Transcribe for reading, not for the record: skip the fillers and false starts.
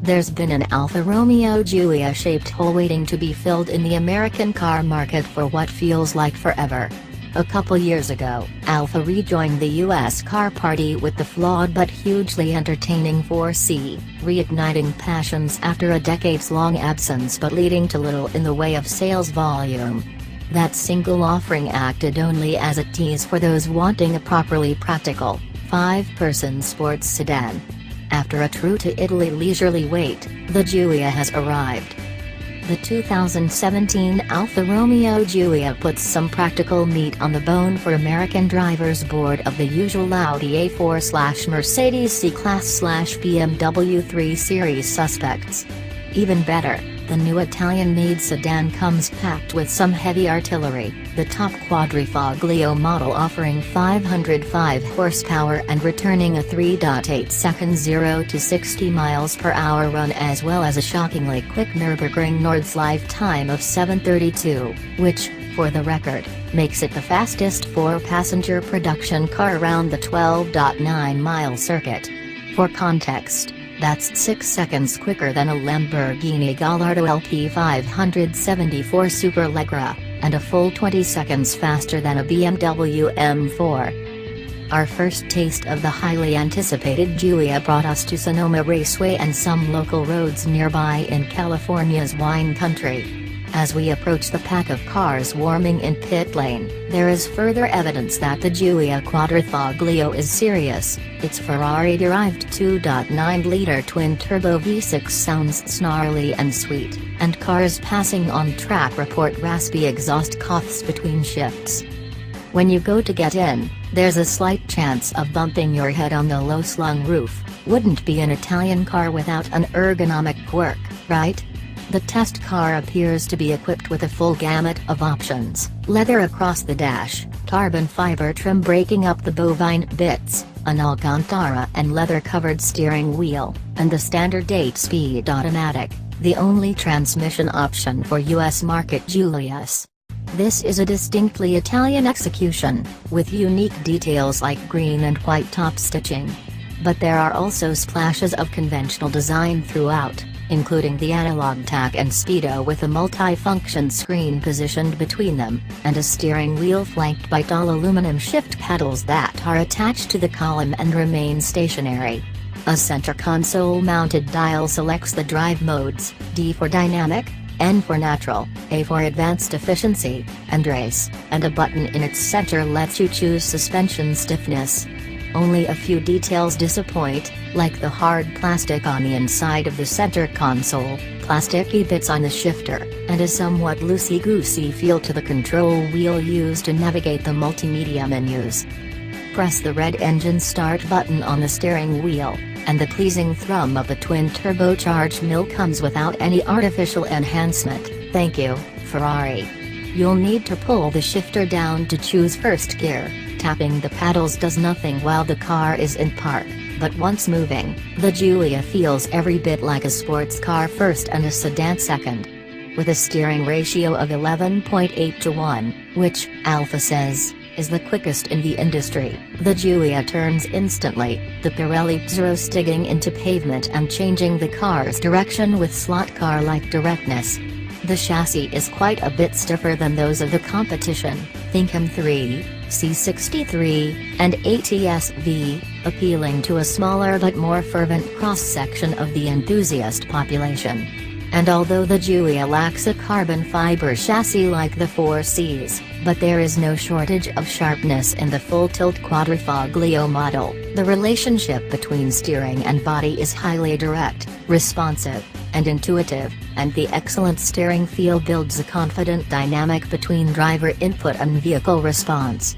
There's been an Alfa Romeo Giulia-shaped hole waiting to be filled in the American car market for what feels like forever. A couple years ago, Alfa rejoined the US car party with the flawed but hugely entertaining 4C, reigniting passions after a decades-long absence but leading to little in the way of sales volume. That single offering acted only as a tease for those wanting a properly practical, 5-person sports sedan. After a true-to-Italy leisurely wait, the Giulia has arrived. The 2017 Alfa Romeo Giulia puts some practical meat on the bone for American drivers bored of the usual Audi A4 / Mercedes C-Class / BMW 3 Series suspects. Even better, the new Italian-made sedan comes packed with some heavy artillery, the top Quadrifoglio model offering 505 horsepower and returning a 3.8-second 0 to 60 miles per hour run, as well as a shockingly quick Nürburgring Nordschleife time of 7:32, which, for the record, makes it the fastest 4-passenger production car around the 12.9-mile circuit. For context, that's 6 seconds quicker than a Lamborghini Gallardo LP 574 Superleggera, and a full 20 seconds faster than a BMW M4. Our first taste of the highly anticipated Giulia brought us to Sonoma Raceway and some local roads nearby in California's wine country. As we approach the pack of cars warming in pit lane, there is further evidence that the Giulia Quadrifoglio is serious. Its Ferrari-derived 2.9-liter twin-turbo V6 sounds snarly and sweet, and cars passing on track report raspy exhaust coughs between shifts. When you go to get in, there's a slight chance of bumping your head on the low-slung roof. Wouldn't be an Italian car without an ergonomic quirk, right? The test car appears to be equipped with a full gamut of options: leather across the dash, carbon fiber trim breaking up the bovine bits, an Alcantara and leather-covered steering wheel, and the standard 8-speed automatic, the only transmission option for US market Giulias. This is a distinctly Italian execution, with unique details like green and white top stitching. But there are also splashes of conventional design throughout, including the analog tack and speedo with a multi-function screen positioned between them, and a steering wheel flanked by tall aluminum shift pedals that are attached to the column and remain stationary. A center console-mounted dial selects the drive modes: D for dynamic, N for natural, A for advanced efficiency, and race, and a button in its center lets you choose suspension stiffness. Only a few details disappoint, like the hard plastic on the inside of the center console, plasticky bits on the shifter, and a somewhat loosey-goosey feel to the control wheel used to navigate the multimedia menus. Press the red engine start button on the steering wheel, and the pleasing thrum of the twin-turbocharged mill comes without any artificial enhancement. Thank you, Ferrari. You'll need to pull the shifter down to choose first gear. Tapping the paddles does nothing while the car is in park, but once moving, the Giulia feels every bit like a sports car first and a sedan second. With a steering ratio of 11.8:1, which, Alfa says, is the quickest in the industry, the Giulia turns instantly, the Pirelli Zero stigging into pavement and changing the car's direction with slot car-like directness. The chassis is quite a bit stiffer than those of the competition, think M3, C63, and ATS-V, appealing to a smaller but more fervent cross-section of the enthusiast population. And although the Giulia lacks a carbon fiber chassis like the 4Cs, but there is no shortage of sharpness in the full-tilt Quadrifoglio model, the relationship between steering and body is highly direct, responsive, and intuitive, and the excellent steering feel builds a confident dynamic between driver input and vehicle response.